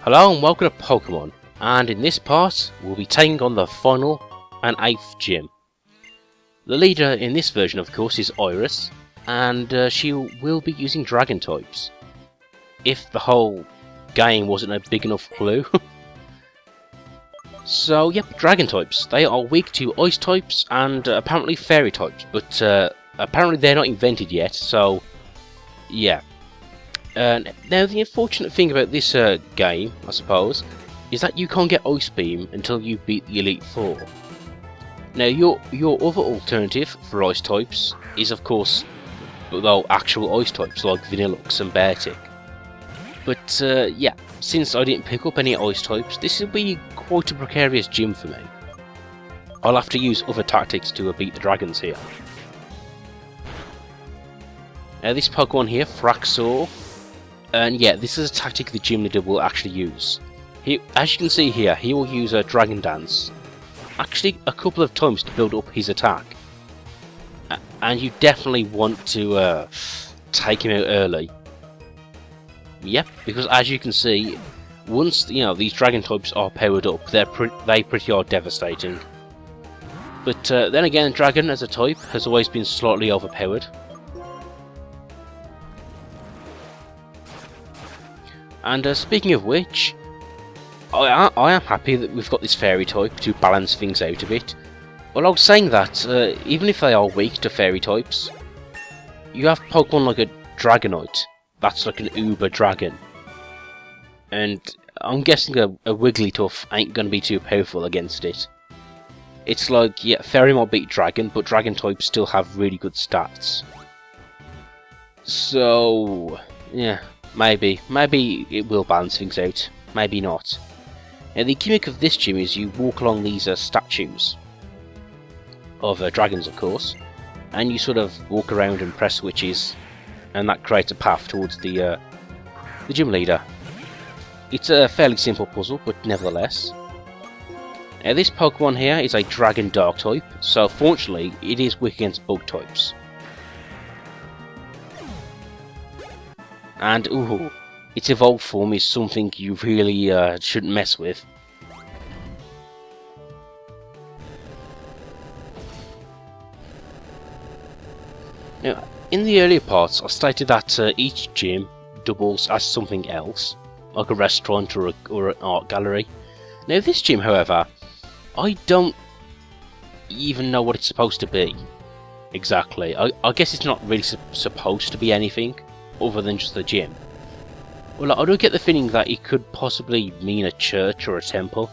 Hello and welcome to Pokemon, and in this part we'll be taking on the final and 8th gym. The leader in this version of course is Iris, and she will be using Dragon types. If the whole game wasn't a big enough clue. So yep, Dragon types. They are weak to Ice types and apparently Fairy types, but apparently they're not invented yet, so yeah. Now the unfortunate thing about this game, I suppose, is that you can't get Ice Beam until you beat the Elite Four. Now your other alternative for Ice types is of course, well, actual Ice types like Vanillux and Beartic. But yeah, since I didn't pick up any Ice types, this will be quite a precarious gym for me. I'll have to use other tactics to beat the dragons here. Now this Pokemon here, Fraxor. And yeah, this is a tactic the gym leader will actually use. As you can see here, he will use a Dragon Dance, actually a couple of times to build up his attack. And you definitely want to take him out early. Yep, because as you can see, once these Dragon types are powered up, they pretty are devastating. But then again, Dragon as a type has always been slightly overpowered. And speaking of which, I am happy that we've got this Fairy type to balance things out a bit. Well, I was saying that, even if they are weak to Fairy types, you have Pokemon like a Dragonite, that's like an Uber Dragon. And I'm guessing a Wigglytuff ain't going to be too powerful against it. It's like, yeah, Fairy might beat Dragon, but Dragon types still have really good stats. So, yeah. Maybe it will balance things out, maybe not. Now the gimmick of this gym is you walk along these statues of dragons, of course, and you sort of walk around and press switches, and that creates a path towards the gym leader. It's a fairly simple puzzle, but nevertheless. Now this Pokemon here is a Dragon Dark type, so fortunately it is weak against Bug types. And ooh, its evolved form is something you really shouldn't mess with. Now, in the earlier parts, I stated that each gym doubles as something else, like a restaurant or an art gallery. Now, this gym, however, I don't even know what it's supposed to be exactly. I guess it's not really supposed to be anything other than just a gym. Well, I do get the feeling that it could possibly mean a church or a temple.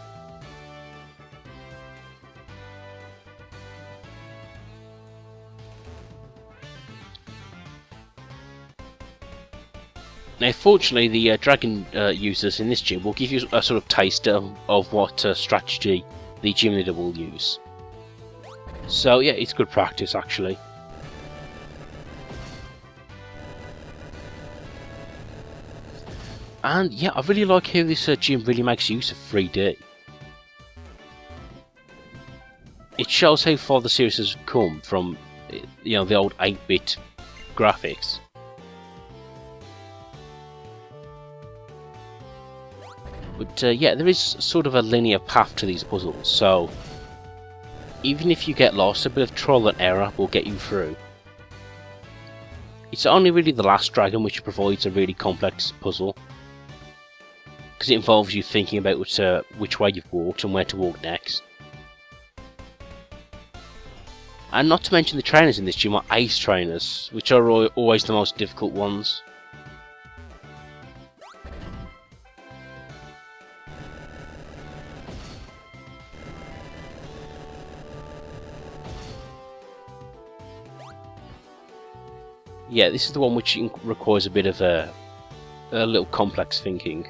Now fortunately the Dragon users in this gym will give you a sort of taste of what strategy the gym leader will use. So yeah, it's good practice actually. And yeah, I really like how this gym really makes use of 3D. It shows how far the series has come from, the old 8-bit graphics. But yeah, there is sort of a linear path to these puzzles, so even if you get lost, a bit of trial and error will get you through. It's only really the last dragon which provides a really complex puzzle, because it involves you thinking about which way you've walked and where to walk next. And not to mention the trainers in this gym are ace trainers, which are always the most difficult ones. Yeah, this is the one which requires a bit of a little complex thinking.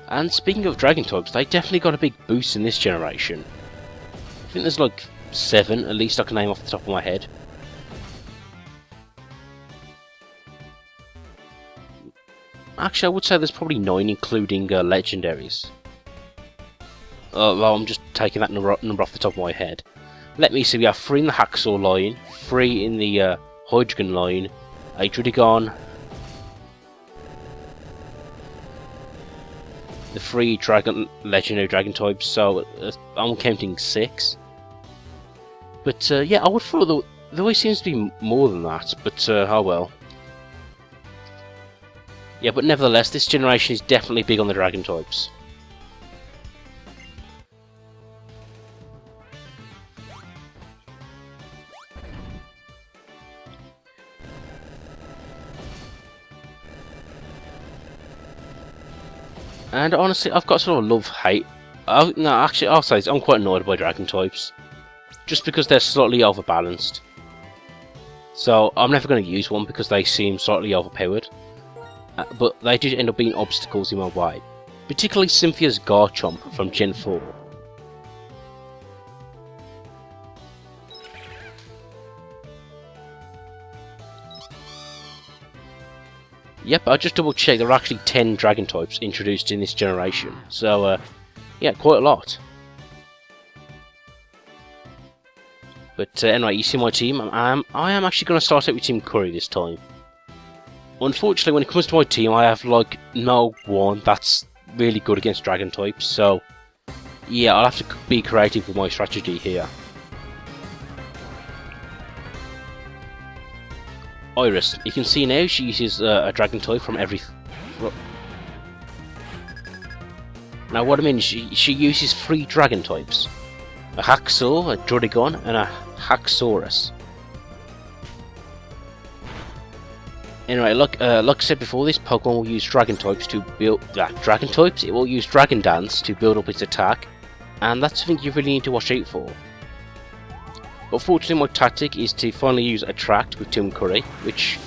And speaking of Dragon types, they definitely got a big boost in this generation. I think there's like 7, at least I can name off the top of my head. Actually, I would say there's probably 9, including legendaries. Well, I'm just taking that number off the top of my head. Let me see, we have 3 in the Haxor line, 3 in the Hydreigon line, a Druddigon, the 3 legendary dragon types, so I'm counting 6. But yeah, I would thought there always seems to be more than that, but oh well. Yeah, but nevertheless, this generation is definitely big on the dragon types. And honestly, I've got sort of love-hate. No, actually, I'll say I'm quite annoyed by dragon types. Just because they're slightly overbalanced. So, I'm never going to use one because they seem slightly overpowered. But they do end up being obstacles in my way. Particularly Cynthia's Garchomp from Gen 4. Yep, I just double checked, there are actually 10 dragon types introduced in this generation. So, yeah, quite a lot. But anyway, you see my team, I am actually going to start out with Team Curry this time. Unfortunately, when it comes to my team, I have like no one that's really good against dragon types, so yeah, I'll have to be creative with my strategy here. Iris, you can see now she uses a dragon type from every... Now what I mean is she uses 3 dragon types. A Haxor, a Druddigon, and a Haxorus. Anyway, like I said before, this Pokemon will use dragon types to build... dragon types? It will use Dragon Dance to build up its attack, and that's something you really need to watch out for. But fortunately, my tactic is to finally use Attract with Team Curry, which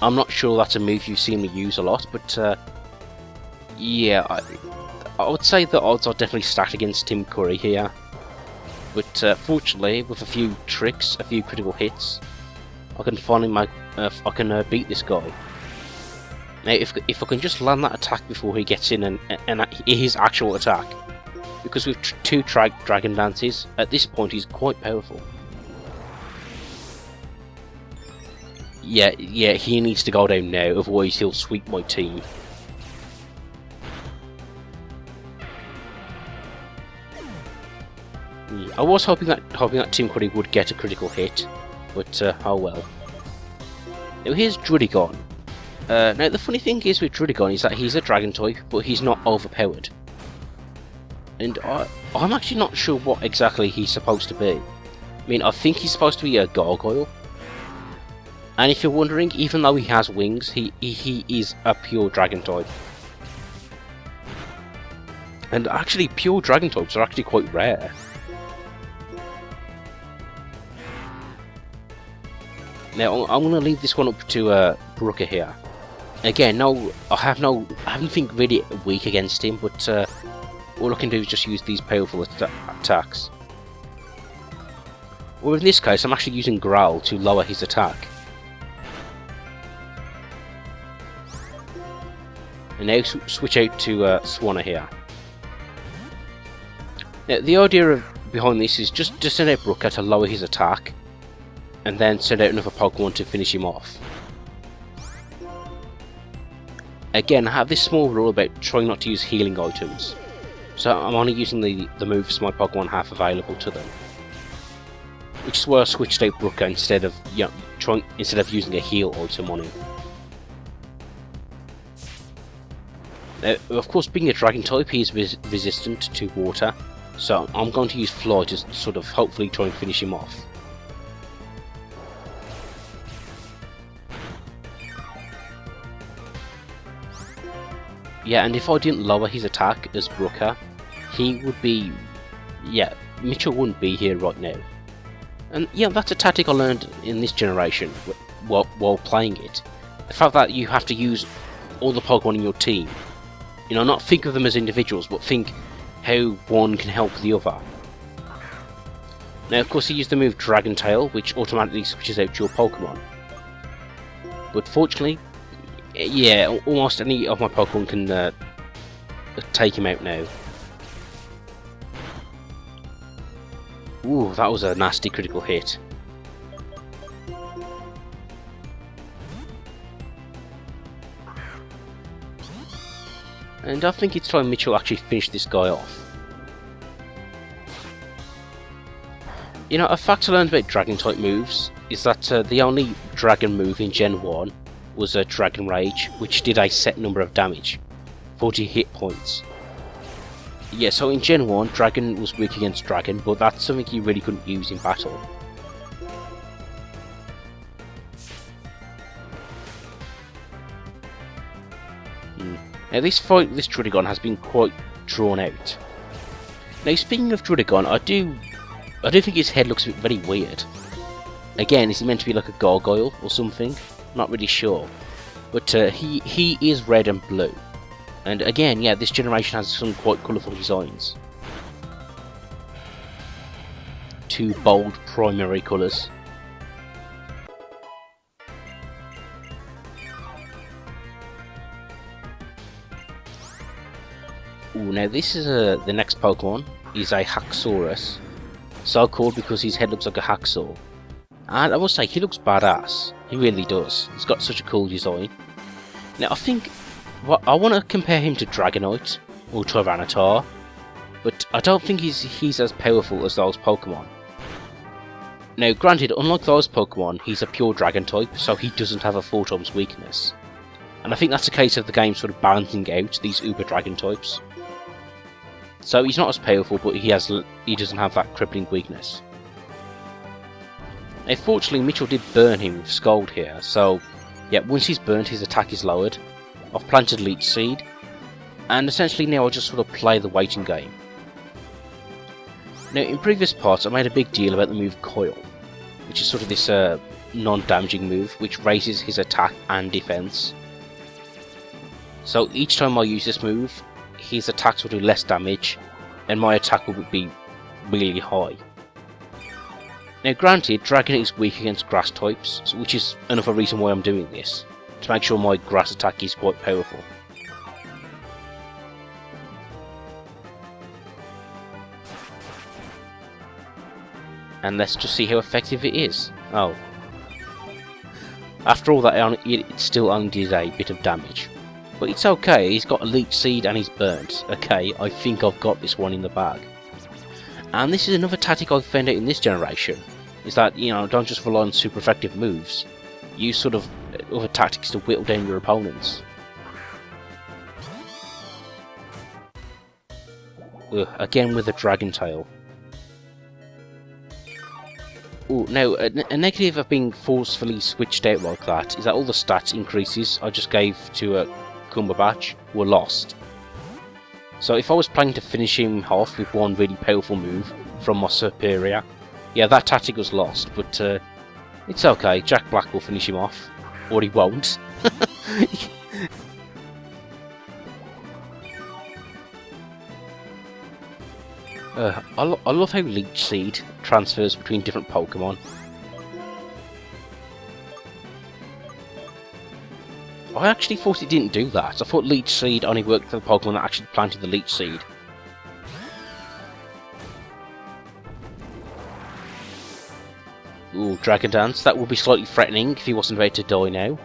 I'm not sure that's a move you've seen me use a lot, but yeah, I would say the odds are definitely stacked against Team Curry here. But fortunately, with a few tricks, a few critical hits, I can finally beat this guy. Now, if I can just land that attack before he gets in and his actual attack, because with 2 Dragon Dances, at this point he's quite powerful. Yeah, he needs to go down now, otherwise he'll sweep my team. Yeah, I was hoping that Team Curry would get a critical hit, but oh well. Now here's Druddigon. Now the funny thing is with Druddigon is that he's a dragon type, but he's not overpowered. And I'm actually not sure what exactly he's supposed to be. I mean, I think he's supposed to be a gargoyle. And if you're wondering, even though he has wings, he is a pure dragon type. And actually, pure dragon types are actually quite rare. Now, I'm going to leave this one up to Brooker here. Again, I have nothing really weak against him, but all I can do is just use these powerful attacks. Or in this case, I'm actually using Growl to lower his attack. And now switch out to Swanna here. Now, the idea behind this is just send out Brooker to lower his attack, and then send out another Pokemon to finish him off. Again, I have this small rule about trying not to use healing items, so I'm only using the moves my Pokemon have available to them. Which is why I switched out Brooker instead of using a heal item on him. Now, of course, being a dragon type, he is resistant to water, so I'm going to use Fly to sort of hopefully try and finish him off. Yeah, and if I didn't lower his attack as Brooker, he would be... yeah, Mitchell wouldn't be here right now. And yeah, that's a tactic I learned in this generation while playing it. The fact that you have to use all the Pokemon in your team. You know, not think of them as individuals, but think how one can help the other. Now, of course, he used the move Dragon Tail, which automatically switches out your Pokemon. But fortunately, yeah, almost any of my Pokemon can take him out now. Ooh, that was a nasty critical hit. And I think it's time Mitchell actually finished this guy off. You know, a fact I learned about Dragon type moves is that the only Dragon move in Gen 1 was Dragon Rage, which did a set number of damage, 40 hit points. Yeah, so in Gen 1, Dragon was weak against Dragon, but that's something you really couldn't use in battle. Now this fight with this Druddigon has been quite drawn out. Now speaking of Druddigon, I do think his head looks very weird. Again, is he meant to be like a gargoyle or something? Not really sure. But he is red and blue. And again, yeah, this generation has some quite colourful designs. Two bold primary colours. Ooh, now this is the next Pokemon is a Haxorus. So called because his head looks like a hacksaw. And I must say, he looks badass. He really does. He's got such a cool design. Now I think I want to compare him to Dragonite or Tyranitar, but I don't think he's as powerful as those Pokemon. Now granted, unlike those Pokemon, he's a pure Dragon type, so he doesn't have a 4 times weakness. And I think that's a case of the game sort of balancing out these Uber Dragon types. So he's not as powerful, but he doesn't have that crippling weakness. Unfortunately, Mitchell did burn him with Scald here, so yeah, once he's burnt, his attack is lowered. I've planted Leech Seed, and essentially now I'll just sort of play the waiting game. Now in previous parts I made a big deal about the move Coil, which is sort of this non-damaging move which raises his attack and defense. So each time I use this move, his attacks will do less damage, and my attack will be really high. Now granted, Dragon is weak against grass types, which is another reason why I'm doing this, to make sure my grass attack is quite powerful. And let's just see how effective it is. Oh. After all that, it still only did a bit of damage. But it's okay, he's got a Leech Seed and he's burnt. Okay, I think I've got this one in the bag. And this is another tactic I've found out in this generation, is that, you know, don't just rely on super effective moves. Use sort of other tactics to whittle down your opponents. Again with a Dragon Tail. Ooh, now, a negative of being forcefully switched out like that is that all the stats increases I just gave to Cumberbatch were lost. So if I was planning to finish him off with one really powerful move from my superior, yeah, that tactic was lost, but it's okay, Jack Black will finish him off. Or he won't. I love how Leech Seed transfers between different Pokemon. I actually thought it didn't do that. I thought Leech Seed only worked for the Pokemon that actually planted the Leech Seed. Ooh, Dragon Dance. That would be slightly threatening if he wasn't about to die now.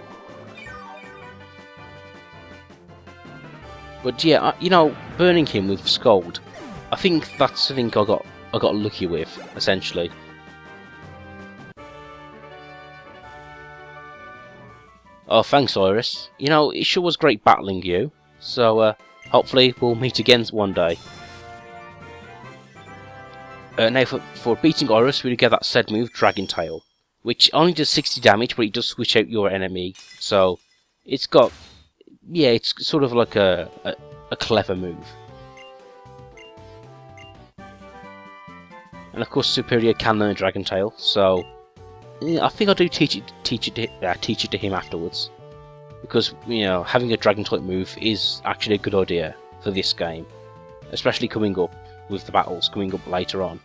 But yeah, you know, burning him with Scald, I think that's something I got lucky with, essentially. Oh, thanks, Iris. You know, it sure was great battling you. So, hopefully we'll meet again one day. Now, for beating Iris, we get that said move, Dragon Tail, which only does 60 damage, but it does switch out your enemy. So, it's got, yeah, it's sort of like a clever move. And of course, Superior can learn Dragon Tail, so yeah, I think I do teach it to him afterwards, because you know, having a Dragon type move is actually a good idea for this game, especially coming up with the battles coming up later on.